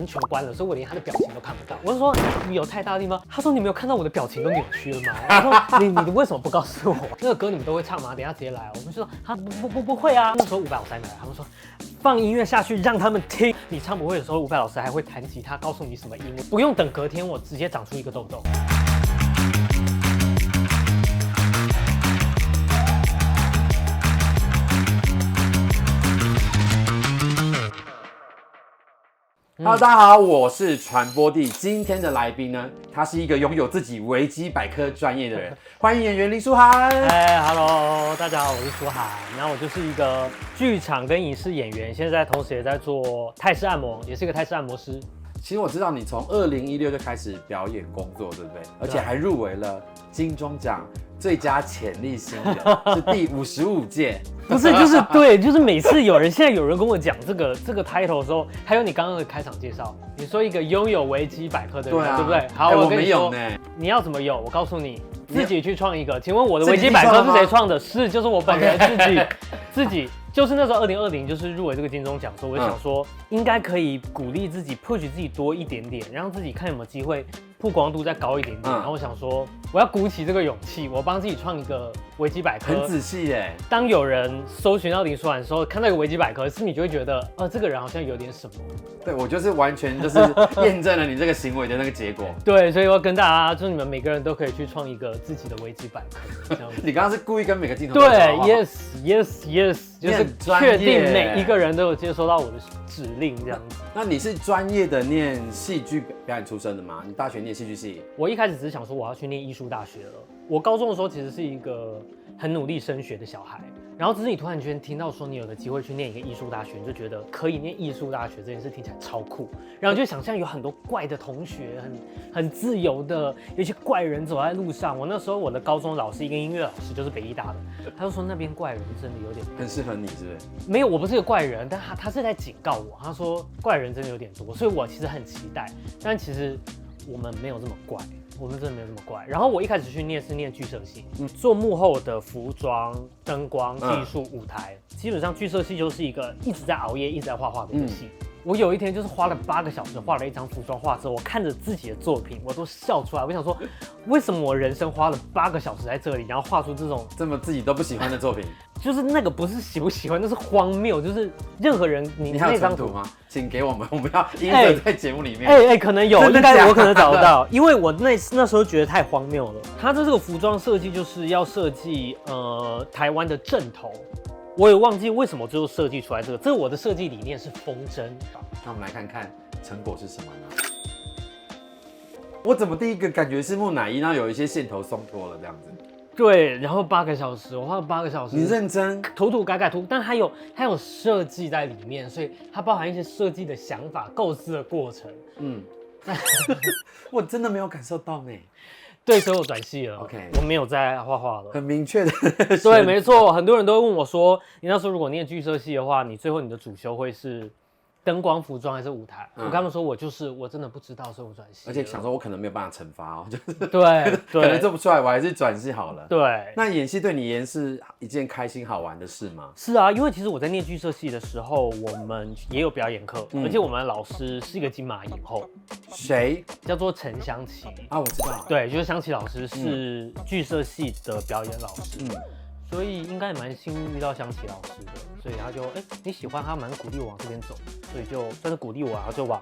全关了，所以我连他的表情都看不到。我就说有太大的地方，他说你没有看到我的表情都扭曲了吗？他说你为什么不告诉我？那个歌你们都会唱吗？等一下直接来。我们就说他不会啊。那时候伍佰老师还没来，他们说放音乐下去让他们听。你唱不会的时候，伍佰老师还会弹吉他告诉你什么音，不用等隔天我直接长出一个痘痘。Hello， 大家好，我是传播帝。今天的来宾呢，他是一个拥有自己维基百科专业的人，欢迎演员林书涵。Hello， 大家好，我是书涵。然后我就是一个剧场跟影视演员，现在同时也在做泰式按摩，也是一个泰式按摩师。其实我知道你从2016就开始表演工作，对不对？而且还入围了金钟奖最佳潜力新人，是第55届。不是，就是对，就是每次现在有人跟我讲这个 title 的时候，还有你刚刚的开场介绍，你说一个拥有维基百科的人，对不对？好，我跟你说，你要怎么有？我告诉你，自己去创一个。请问我的维基百科是谁创的？是，就是我本人自己。就是那时候2020就是入围这个金钟奖的时候，我就想说应该可以鼓励自己 push 自己多一点点，让自己看有没有机会曝光度再高一点点。然后我想说我要鼓起这个勇气，我帮自己创一个维基百科。很仔细耶。当有人搜寻到林书涵的时候，看到一个维基百科，是你就会觉得这个人好像有点什么。对，我就是完全就是验证了你这个行为的那个结果。对，所以我要跟大家，就是你们每个人都可以去创一个自己的维基百科。你刚刚是故意跟每个镜头对 ，yes， 就是确定每一个人都有接收到我的指令这样子。那你是专业的念戏剧表演出身的吗？你大学念戏剧系？我一开始只是想说我要去念艺术大学了。我高中的时候其实是一个很努力升学的小孩，然后只是你突然间听到说你有个机会去念一个艺术大学，你就觉得可以念艺术大学这件事听起来超酷，然后就想象有很多怪的同学，很自由的，有一些怪人走在路上。我那时候我的高中老师一个音乐老师就是北艺大的，他就说那边怪人真的有点很适合你，是不是？没有，我不是个怪人，但他是在警告我，他说怪人真的有点多，所以我其实很期待，但其实我们没有这么怪。我们真的没有这么怪。然后我一开始去念是念剧社系，做幕后的服装、灯光、技术、舞台，基本上剧社系就是一个一直在熬夜、一直在画画的一个系。我有一天就是花了8个小时画了一张服装画之后，我看着自己的作品，我都笑出来。我想说，为什么我人生花了8个小时在这里，然后画出这种这么自己都不喜欢的作品？就是那个不是喜不喜欢，那是荒谬。就是任何人，你还有存图吗？请给我们，我们要印着在节目里面。可能有，应该我可能找得到，因为我那时候觉得太荒谬了。他的这个服装设计就是要设计台湾的正头。我也忘记为什么最后设计出来这个我的设计理念是风筝。那我们来看看成果是什么呢？我怎么第一个感觉是木乃伊，然后有一些线头松脱了这样子。对，然后8个小时，我花了8个小时。你认真？涂改涂，但它有设计在里面，所以它包含一些设计的想法、构思的过程。我真的没有感受到呢。对，所以我转系了。OK， 我没有在画画了。很明确的。对，没错，很多人都会问我说，你那时候如果念剧社系的话，你最后你的主修会是灯光、服装还是舞台？我跟他们说，我真的不知道，所以我转系。而且想说，我可能没有办法惩罚哦，就是对，可能做不出来，我还是转系好了。对，那演戏对你而言是一件开心好玩的事吗？是啊，因为其实我在念剧社系的时候，我们也有表演课，而且我们的老师是一个金马影后。谁？叫做陈香琪啊，我知道。对，就是香琪老师是剧社系的表演老师。所以应该也蛮幸运遇到香琪老师的，所以他就你喜欢他，蛮鼓励我往这边走，所以就算是鼓励我，然后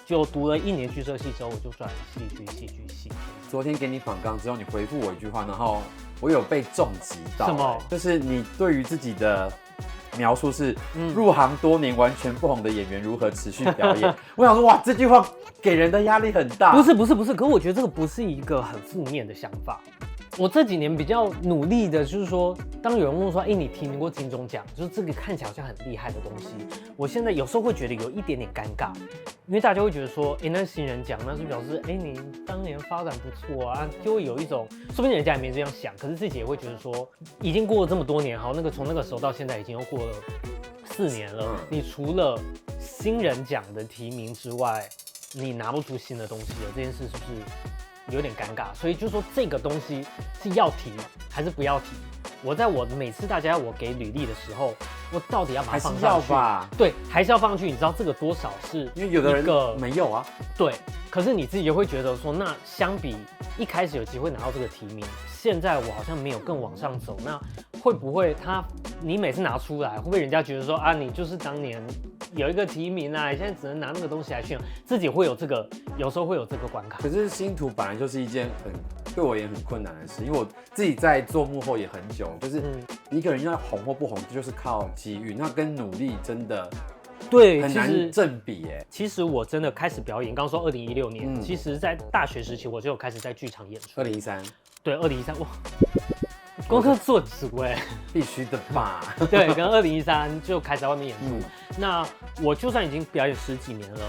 就读了1年剧社系之后，我就转戏剧系。昨天给你访纲之后，你回复我一句话，然后我有被重击到。什么？就是你对于自己的描述是入行多年完全不红的演员如何持续表演。我想说，哇，这句话给人的压力很大。不是，可我觉得这个不是一个很负面的想法。我这几年比较努力的，就是说，当有人问说，你提名过金钟奖，就是这个看起来好像很厉害的东西，我现在有时候会觉得有一点点尴尬，因为大家会觉得说，那新人奖那是表示，你当年发展不错啊，就会有一种，说不定人家也没这样想，可是自己也会觉得说，已经过了这么多年，好，从那个时候到现在已经又过了4年了，你除了新人奖的提名之外，你拿不出新的东西了，这件事是不是有点尴尬？所以就说这个东西是要提还是不要提？我每次大家要我给履历的时候，我到底要把它还是放上去？要吧？对，还是要放上去。你知道这个多少是因为有的人一个没有啊。对，可是你自己就会觉得说，那相比一开始有机会拿到这个提名，现在我好像没有更往上走，那会不会你每次拿出来，会不会人家觉得说啊，你就是当年有一个提名啊，你现在只能拿那个东西来炫耀，自己会有这个，有时候会有这个关卡。可是星途本来就是一件对我也很困难的事，因为我自己在做幕后也很久，就是一个人要红或不红，就是靠机遇，那跟努力真的对，很难正比耶。其实我真的开始表演，刚刚说2016年，其实在大学时期我就有开始在剧场演出。2013，对，2013，哇，功课做足哎，必须的吧？对，跟2013就开始在外面演出。那我就算已经表演10几年了。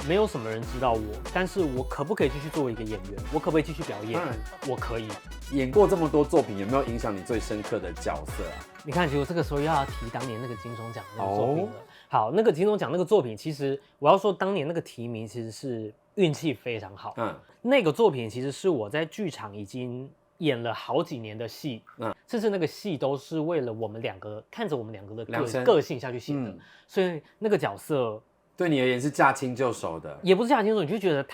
没有什么人知道我，但是我可不可以继续作为一个演员？我可不可以继续表演？当然，我可以。演过这么多作品，有没有影响你最深刻的角色啊？你看，结果这个时候又要提当年那个金钟奖那个作品了。好，那个金钟奖那个作品，其实我要说，当年那个提名其实是运气非常好。那个作品其实是我在剧场已经演了好几年的戏，甚至那个戏都是为了我们两个看着我们两个的个性下去写的，所以那个角色。对你而言是驾轻就熟的，也不是驾轻就熟，你就觉得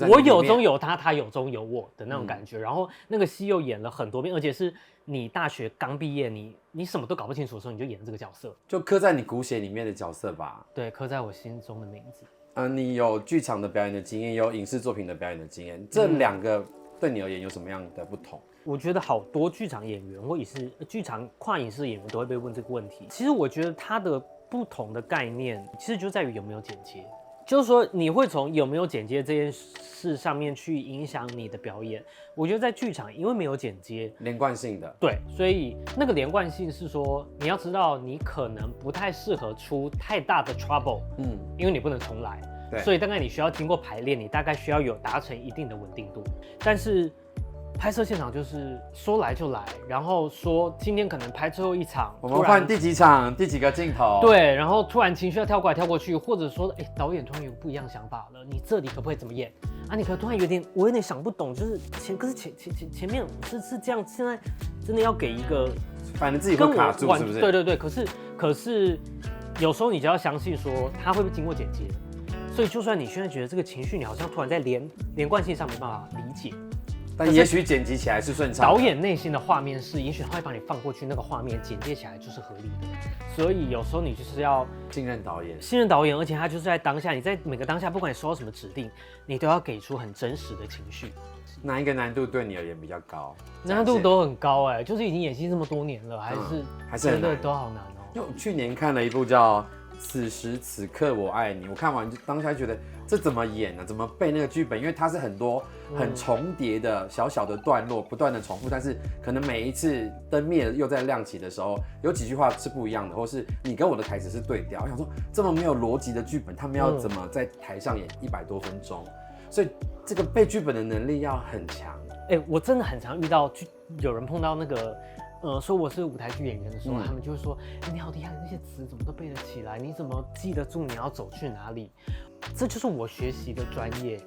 我有中有他，他有中有我的那种感觉。然后那个戏又演了很多遍，而且是你大学刚毕业，你什么都搞不清楚的时候，你就演这个角色，就刻在你骨血里面的角色吧。对，刻在我心中的名字。你有剧场的表演的经验，有影视作品的表演的经验，这两个对你而言有什么样的不同？我觉得好多剧场演员或者是剧场跨影视演员都会被问这个问题。其实我觉得他的不同的概念，其实就在于有没有剪接。就是说，你会从有没有剪接这件事上面去影响你的表演。我觉得在剧场，因为没有剪接，连贯性的，对，所以那个连贯性是说，你要知道，你可能不太适合出太大的 trouble，因为你不能重来，所以大概你需要经过排练，你大概需要有达成一定的稳定度，但是。拍摄现场就是说来就来，然后说今天可能拍最后一场，我们换第几场、第几个镜头，对，然后突然情绪要跳过来跳过去，或者说，导演突然有不一样想法了，你这里可不可以怎么演啊？你可能突然我有点想不懂，就是前面是这样，现在真的要给一个，反正自己会卡住，是不是？对，可是有时候你就要相信说他会不会经过剪接，所以就算你现在觉得这个情绪你好像突然在连贯性上没办法理解。但也许剪辑起来是顺畅的。导演内心的画面是，也许他会把你放过去，那个画面剪接起来就是合理的。所以有时候你就是要信任导演，而且他就是在当下，你在每个当下，不管你收到什么指令，你都要给出很真实的情绪。哪一个难度对你而言比较高？难度都很高就是已经演戏这么多年了，还是真的都好难哦。因为我去年看了一部叫《此时此刻我爱你》，我看完就当下觉得这怎么演呢？怎么背那个剧本？因为它是很多很重叠的小小的段落，不断的重复，但是可能每一次灯灭了又在亮起的时候，有几句话是不一样的，或是你跟我的台词是对调。我想说，这么没有逻辑的剧本，他们要怎么在台上演100多分钟？所以这个背剧本的能力要很强。我真的很常遇到，有人碰到那个。说我是舞台剧演员的时候，他们就会说：“你好厉害，那些词怎么都背得起来？你怎么记得住你要走去哪里？”这就是我学习的专业。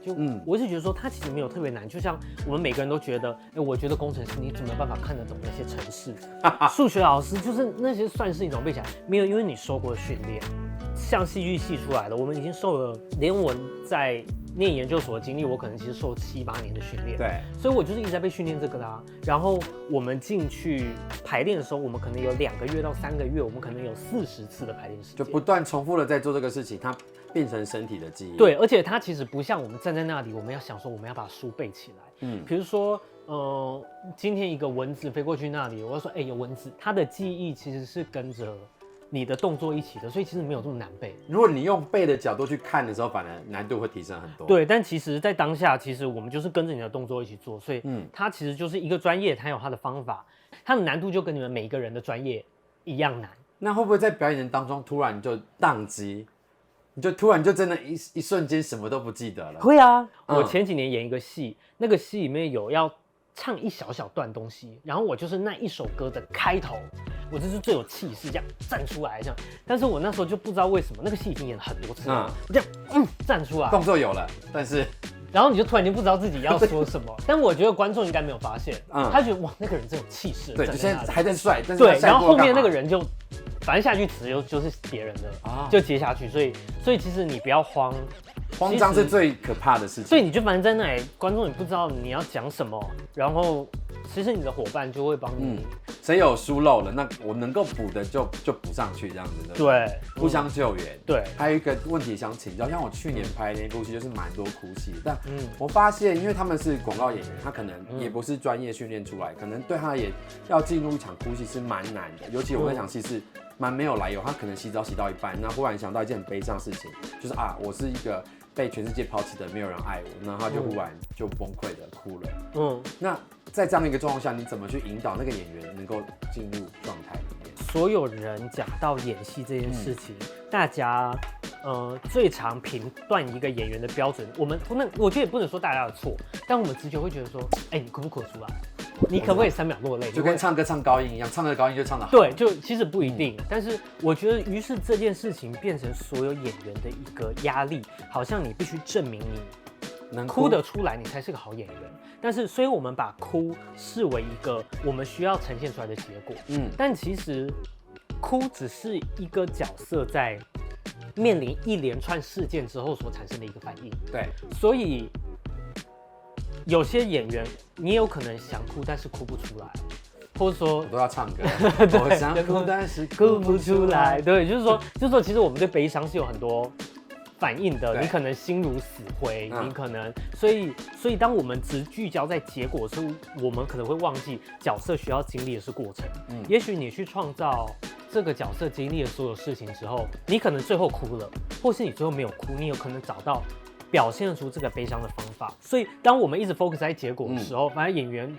我是觉得说，它其实没有特别难。就像我们每个人都觉得，我觉得工程师你怎么有办法看得懂那些程式？数学老师就是那些算式你怎么背起来？没有，因为你受过训练。像戏剧系出来的，我们已经受了，连我在念研究所的经历，我可能其实受7、8年的训练，对，所以我就是一直在被训练这个啦。然后我们进去排练的时候，我们可能有2个月到3个月，我们可能有40次的排练时间，就不断重复的在做这个事情，它变成身体的记忆。对，而且它其实不像我们站在那里，我们要想说我们要把书背起来。比如说，今天一个蚊子飞过去那里，我要说，有蚊子，它的记忆其实是跟着你的动作一起的，所以其实没有这么难背。如果你用背的角度去看的时候，反而难度会提升很多。对，但其实，在当下，其实我们就是跟着你的动作一起做，所以它其实就是一个专业，它有它的方法，它的难度就跟你们每一个人的专业一样难。那会不会在表演当中突然就宕机？你就突然就真的一瞬间什么都不记得了？会啊，我前几年演一个戏，那个戏里面有要唱一小段东西，然后我就是那一首歌的开头，我就是最有气势这样站出来这样，但是我那时候就不知道为什么，那个戏已经演了很多次了，我这样站出来，动作有了，但是然后你就突然间不知道自己要说什么，但我觉得观众应该没有发现，他觉得哇那个人真有气势，对，就现在还在帅，但是对，然后后面那个人就反正下句词就是别人的啊就接下去，所以其实你不要慌。慌张是最可怕的事情。所以你就反正在那里，观众你不知道你要讲什么，然后其实你的伙伴就会帮你。谁有疏漏了，那我能够补的就补上去，这样子的。对，互相救援。对。还有一个问题想请教，像我去年拍那部戏就是蛮多哭戏，但我发现，因为他们是广告演员，他可能也不是专业训练出来，可能对他也要进入一场哭戏是蛮难的。尤其我那场戏是蛮没有来由，他可能洗澡洗到一半，那忽然想到一件很悲伤的事情，就是我是一个被全世界抛弃的，没有人爱我，然后他就忽然就崩溃的哭了。那在这样一个状况下，你怎么去引导那个演员能够进入状态里面？所有人讲到演戏这件事情，大家最常评断一个演员的标准，我觉得也不能说大家的错，但我们直觉会觉得说，你哭不哭得出来？你可不可以3秒落泪？就跟唱歌唱高音一样，唱的高音就唱得好。对，就其实不一定，但是我觉得，于是这件事情变成所有演员的一个压力，好像你必须证明你能哭得出来，你才是个好演员。但是，所以我们把哭视为一个我们需要呈现出来的结果。但其实哭只是一个角色在面临一连串事件之后所产生的一个反应。对，所以有些演员你也有可能想哭，但是哭不出来，或者说我都要唱歌，我想哭但是哭不出来。对，就是说，其实我们对悲伤是有很多反应的，你可能心如死灰，你可能，所以当我们只聚焦在结果时，我们可能会忘记角色需要经历的是过程。也许你去创造这个角色经历的所有事情之后，你可能最后哭了，或是你最后没有哭，你有可能找到表现出这个悲伤的方法。所以当我们一直 focus 在结果的时候，反正演员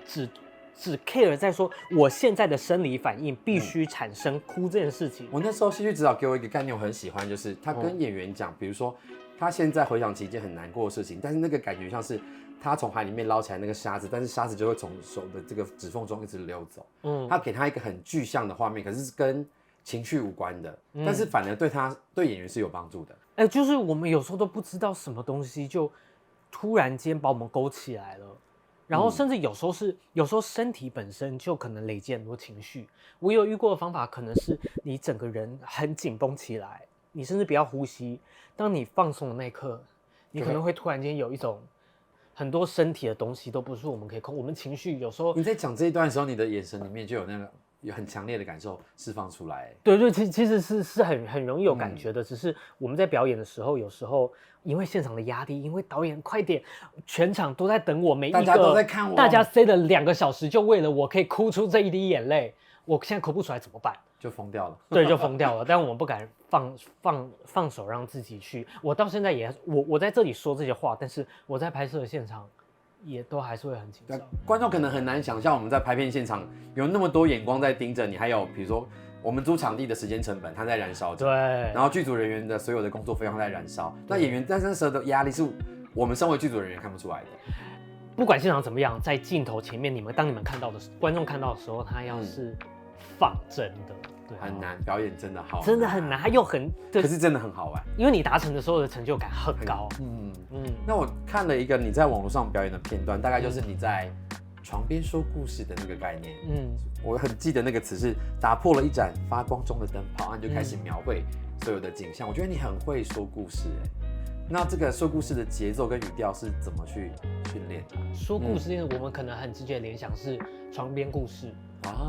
只 care 在说我现在的生理反应必须产生哭这件事情。我那时候戏剧指导给我一个概念，我很喜欢，就是他跟演员讲，比如说他现在回想起一件很难过的事情，但是那个感觉像是他从海里面捞起来那个沙子，但是沙子就会从手的这个指缝中一直流走。他给他一个很具象的画面，可是是跟情绪无关的，但是反而对演员是有帮助的。就是我们有时候都不知道什么东西就突然间把我们勾起来了。然后甚至有时候身体本身就可能累积很多情绪。我有遇过的方法，可能是你整个人很紧绷起来，你甚至不要呼吸。当你放松的那一刻，你可能会突然间有一种很多身体的东西都不是我们可以控。我们情绪有时候你在讲这一段的时候，你的眼神里面就有那个有很强烈的感受释放出来。对，其实是很容易有感觉的。只是我们在表演的时候，有时候因为现场的压力，因为导演快点，全场都在等我，每一个大家都在看我，大家塞了2个小时，就为了我可以哭出这一滴眼泪。我现在哭不出来怎么办？就疯掉了。对，就疯掉了。但我们不敢放手让自己去。我到现在也我在这里说这些话，但是我在拍摄的现场也都还是会很紧张。观众可能很难想象我们在拍片现场有那么多眼光在盯着你，还有比如说我们租场地的时间成本它在燃烧着，对，然后剧组人员的所有的工作费用在燃烧，那演员在那时候的压力是我们身为剧组人员看不出来的。不管现场怎么样，在镜头前面，当你们看到的观众看到的时候，他要是放真的，对，很难，表演真的好难，真的很难，他又很，可是真的很好玩，因为你达成的时候的成就感很高。那我看了一个你在网络上表演的片段，大概就是你在床边说故事的那个概念。我很记得那个词是打破了一盏发光中的灯泡，然后你就开始描绘所有的景象。我觉得你很会说故事那这个说故事的节奏跟语调是怎么去训练的？说故事，我们可能很直觉的联想是床边故事，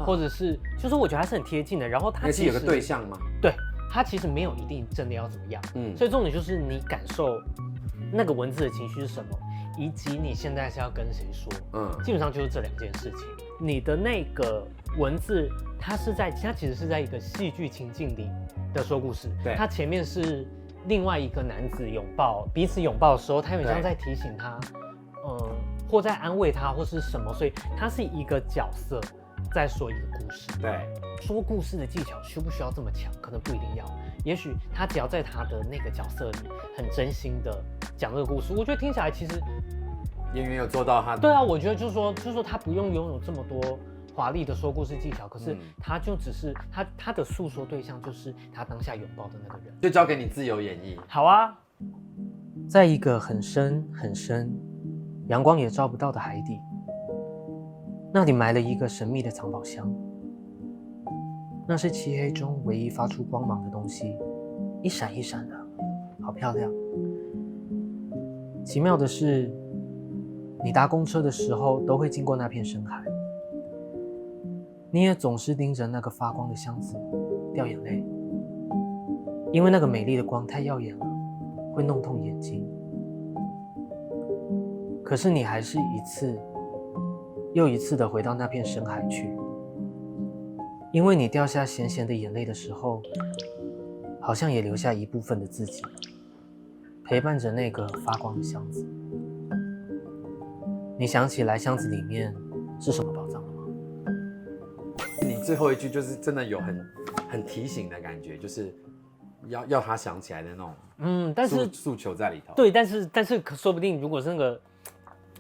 或者是，就是我觉得它是很贴近的。然后它其实有个对象吗？对，它其实没有一定真的要怎么样。所以重点就是你感受那个文字的情绪是什么，以及你现在是要跟谁说。基本上就是这2件事情。你的那个文字，它其实是在一个戏剧情境里的说故事。对，它前面是另外一个男子彼此拥抱的时候，他有点像在提醒他，或在安慰他，或是什么，所以他是一个角色在说一个故事。对，说故事的技巧需不需要这么强？可能不一定要，也许他只要在他的那个角色里很真心的讲这个故事，我觉得听起来其实演员有做到他的。对啊，我觉得就是说他不用拥有这么多华丽的说故事技巧，可是他就只是他的诉说对象就是他当下拥抱的那个人，就交给你自由演绎。好啊，在一个很深很深，阳光也照不到的海底，那里埋了一个神秘的藏宝箱。那是漆黑中唯一发出光芒的东西，一闪一闪的，好漂亮。奇妙的是，你搭公车的时候都会经过那片深海，你也总是盯着那个发光的箱子掉眼泪，因为那个美丽的光太耀眼了，会弄痛眼睛。可是你还是一次又一次的回到那片深海去，因为你掉下咸咸的眼泪的时候，好像也留下一部分的自己，陪伴着那个发光的箱子。你想起来箱子里面是什么宝藏了吗？你最后一句就是真的有很提醒的感觉，就是要他想起来的那种，但是诉求在里头。对，但是说不定如果是那个，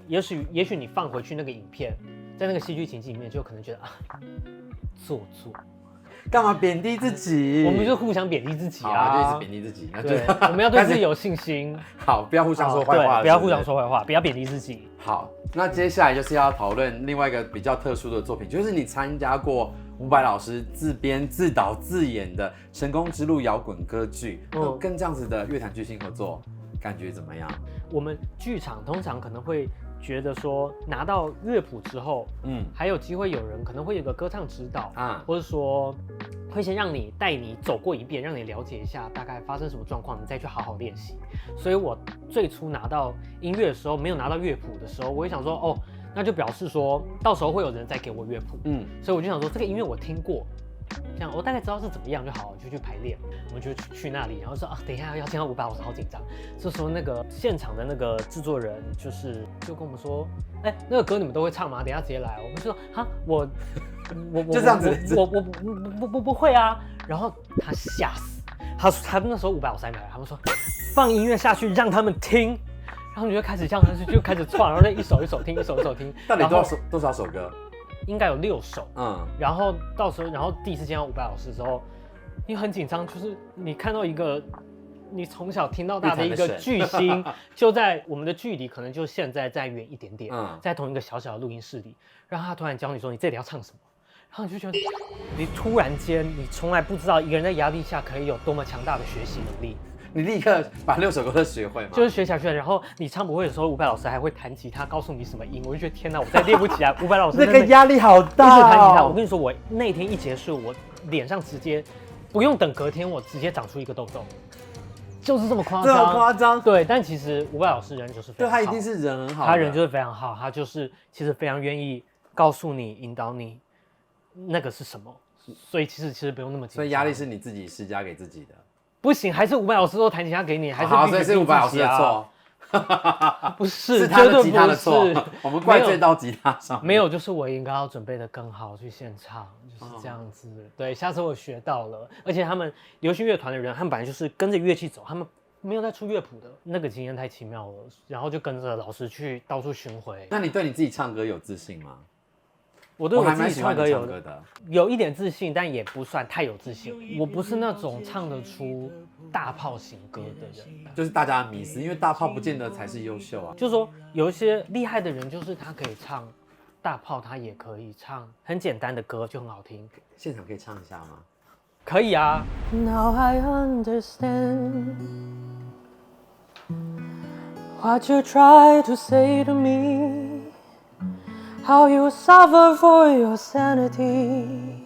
也许你放回去那个影片，在那个戏剧情境里面，就可能觉得做作。干嘛贬低自己？我们就互相贬低自己啊，就一直贬低自己。对，我们要对自己有信心。好，不要互相说坏话，不要互相说坏话，不要贬低自己。好，那接下来就是要讨论另外一个比较特殊的作品，就是你参加过伍佰老师自编自导自演的《成功之路》摇滚歌剧，跟这样子的乐坛巨星合作，感觉怎么样？我们剧场通常可能会觉得说，拿到乐谱之后，还有机会有人可能会有个歌唱指导啊，或者说会先让你带你走过一遍，让你了解一下大概发生什么状况，你再去好好练习。所以我最初拿到音乐的时候，没有拿到乐谱的时候，我也想说，那就表示说到时候会有人再给我乐谱，所以我就想说这个音乐我听过。这样我大概知道是怎么样就好，就去排练。我们就去那里，然后说等一下要见到伍佰老师，好紧张。这时候那个现场的那个制作人就跟我们说，那个歌你们都会唱吗？等一下直接来。我们就说我就这样子，我不会啊。然后他吓死，他那时候伍佰老师还没来，他们说放音乐下去让他们听，然后你就开始这样就开始唱，然后再一首一首听，一首一首听。到底多少首歌？应该有6首，然后到时候，然后第一次见到伍佰老师之后，你很紧张，就是你看到一个你从小听到大的一个巨星，就在我们的距离可能就现在再远一点点，在同一个小小的录音室里，然后他突然教你说你这里要唱什么，然后你就觉得你突然间你从来不知道一个人在压力下可以有多么强大的学习能力。你立刻把6首歌都学会吗？就是学下去了，然后你唱不会的时候，伍佰老师还会弹吉他，告诉你什么音，我就觉得天哪，我再练不起来。伍佰老师那个压力好大，一直弹吉他。我跟你说，我那天一结束，我脸上直接不用等隔天，我直接长出一个痘痘，就是这么夸张。这么夸张？对，但其实伍佰老师人就是非常好，对他一定是人很好，他人就是非常好，他就是其实非常愿意告诉你、引导你那个是什么，所以其实不用那么紧张。所以压力是你自己施加给自己的。不行，还是伍佰老师都弹吉他给你，还是好，所以是伍佰老师的错，不是，是他的吉他的错，我们怪罪到吉他上。没有，就是我应该要准备的更好去现场，就是这样子。对，下次我学到了，而且他们流行乐团的人，他们本来就是跟着乐器走，他们没有在出乐谱的，那个经验太奇妙了。然后就跟着老师去到处巡回。那你对你自己唱歌有自信吗？我对我自己唱歌有一点自信，但也不算太有自信。我不是那种唱得出大炮型歌的人，就是大家的迷思，因为大炮不见得才是优秀啊。就是说有一些厉害的人，就是他可以唱大炮，他也可以唱很简单的歌，就很好听。现场可以唱一下吗？可以啊。Now I understand what you try to say to me.How you suffer for your sanity,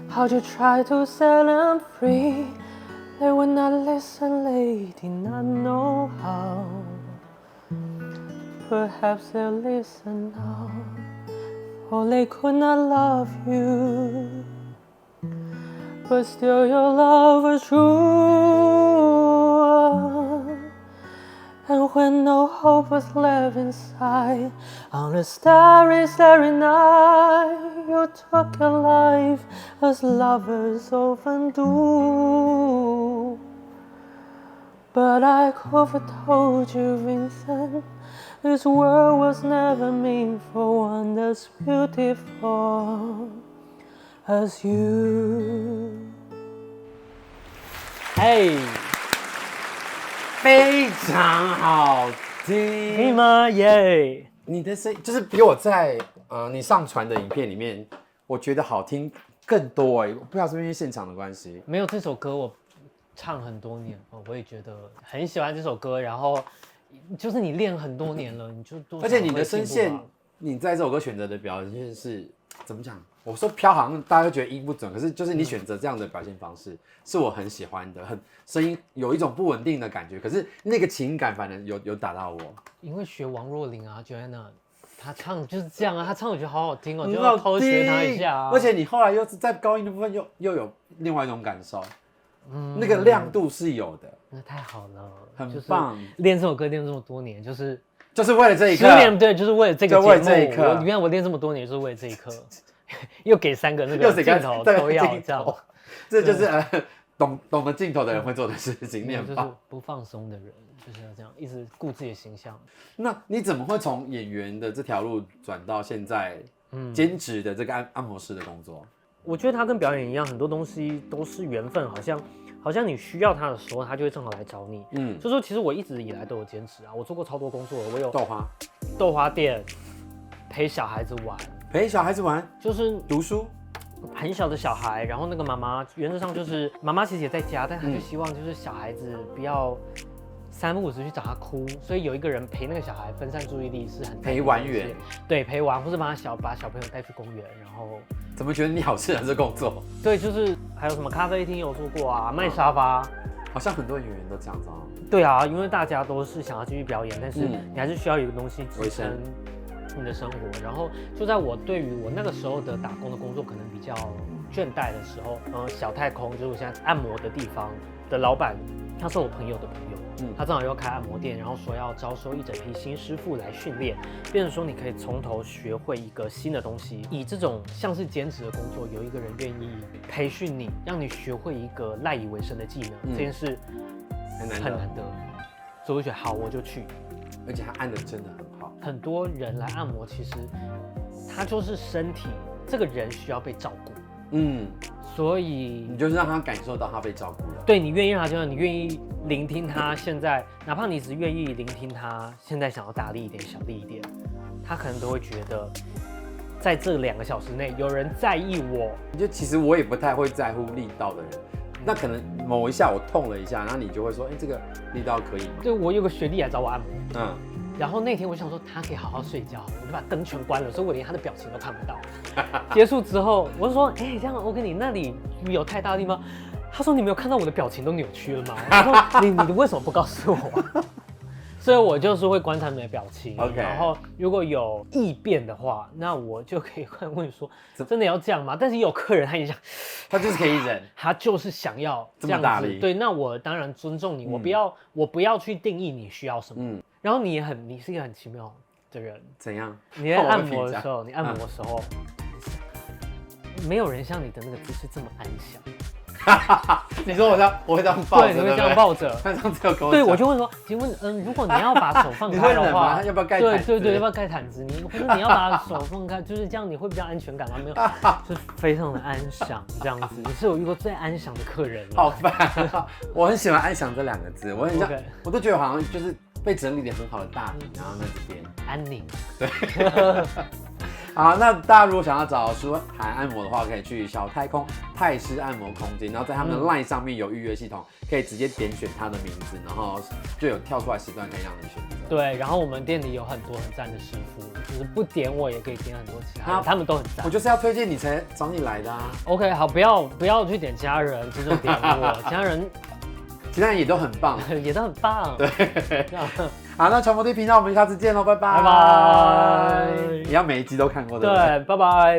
how you try to set them free. They would not listen, they did not know how. Perhaps they'll listen now, for they could not love you. But still your love was true.And when no hope was left inside, on a starry, starry night, you took your life as lovers often do. But I could have told you, Vincent, this world was never meant for one as beautiful as you. Hey!非常好听吗？耶！你的声音就是比我在你上传的影片里面，我觉得好听更多哎，不知道是不是因为现场的关系。没有这首歌我唱很多年，我也觉得很喜欢这首歌。然后就是你练很多年了，你就多少而且你的声线，你在这首歌选择的表现是怎么讲？我说飘好像大家都觉得音不准，可是就是你选择这样的表现方式，是我很喜欢的，很声音有一种不稳定的感觉，可是那个情感反正有打到我。因为学王若琳啊 ，Joanna， 她唱就是这样啊，她唱我觉得好好听哦，很就要偷学她一下啊。而且你后来又是在高音的部分又有另外一种感受，那个亮度是有的，那太好了，很棒。练这首歌练这么多年，就是为了这一刻10年，对，就是为了这个节目。为这一刻，你看我练这么多年，就是为了这一刻。又给3个那个镜头都要这样，这就是懂得镜头的人会做的事情。你很棒，就是不放松的人就是要这样，一直顾自己的形象。那你怎么会从演员的这条路转到现在兼职的这个按摩师的工作？我觉得他跟表演一样，很多东西都是缘分，好像你需要他的时候，他就会正好来找你。所以说其实我一直以来都有兼职啊，我做过超多工作，我有豆花店，陪小孩子玩。陪小孩子玩就是读书，很小的小孩，然后那个妈妈原则上就是妈妈其实也在家，但她就希望就是小孩子不要3不5时去找他哭，所以有一个人陪那个小孩分散注意力是很陪玩员，对，陪玩或是把小朋友带去公园，然后怎么觉得你好适合这工作？对，就是还有什么咖啡厅有做过啊，卖沙发，好像很多演员都这样子啊。对啊，因为大家都是想要继续表演，但是你还是需要有一个东西支撑你的生活。然后就在我对于我那个时候的打工的工作可能比较倦怠的时候，小太空就是我现在按摩的地方的老板，他是我朋友的朋友，他正好要开按摩店，然后说要招收一整批新师傅来训练，变成说你可以从头学会一个新的东西。以这种像是兼职的工作，有一个人愿意培训你，让你学会一个赖以为生的技能，这件事很难得，所以我觉得好，我就去。而且他按的真的很好。很多人来按摩，其实他就是身体，这个人需要被照顾。所以你就是让他感受到他被照顾了。对，你愿意让他这样，你愿意聆听他现在，哪怕你只愿意聆听他现在想要大力一点、小力一点，他可能都会觉得，在这2个小时内有人在意我。就其实我也不太会在乎力道的人，那可能某一下我痛了一下，然后你就会说，这个力道可以吗？对，我有个学弟来找我按摩，然后那天我想说他可以好好睡觉，我就把灯全关了，所以我连他的表情都看不到。结束之后，我就说，这样 OK， 你那里有太大力吗？他说你没有看到我的表情都扭曲了吗？我说你为什么不告诉我？所以我就是会观察你的表情， OK， 然后如果有异变的话，那我就可以问你说，真的要这样吗？但是也有客人他也想，他就是可以忍，他就是想要这样子，这么大力。对，那我当然尊重你，我不要去定义你需要什么。然后你是一个很奇妙的人。怎样？你在按摩的时候，你按摩的时候，没有人像你的那个姿势这么安详。你说我会这样抱着，对，你会这样抱着。他上次有跟我讲，对，我就会说，请问，如果你要把手放开的话，要不要盖毯子？对，要不要盖毯子？或者你要把手放开，就是这样，你会比较安全感吗？没有，就是非常的安详这样子。你是我遇过最安详的客人了。好烦，我很喜欢安详这2个字，我很像，我都觉得好像就是被整理的很好的大米，然后那这边安宁。对。好，那大家如果想要找舒涵按摩的话，可以去小太空泰式按摩空间，然后在他们的 LINE 上面有预约系统，可以直接点选他的名字，然后就有跳出来时段可以让你选择。对，然后我们店里有很多很赞的师傅，就是不点我也可以点很多其他人，他们都很赞。我就是要推荐你才找你来的啊。OK， 好，不要去点其他人，只点我，其他人也都很棒，也都很棒。对。好，那传播地频道我们下次见喽，拜拜。拜拜。你要每一集都看过的。对，拜拜。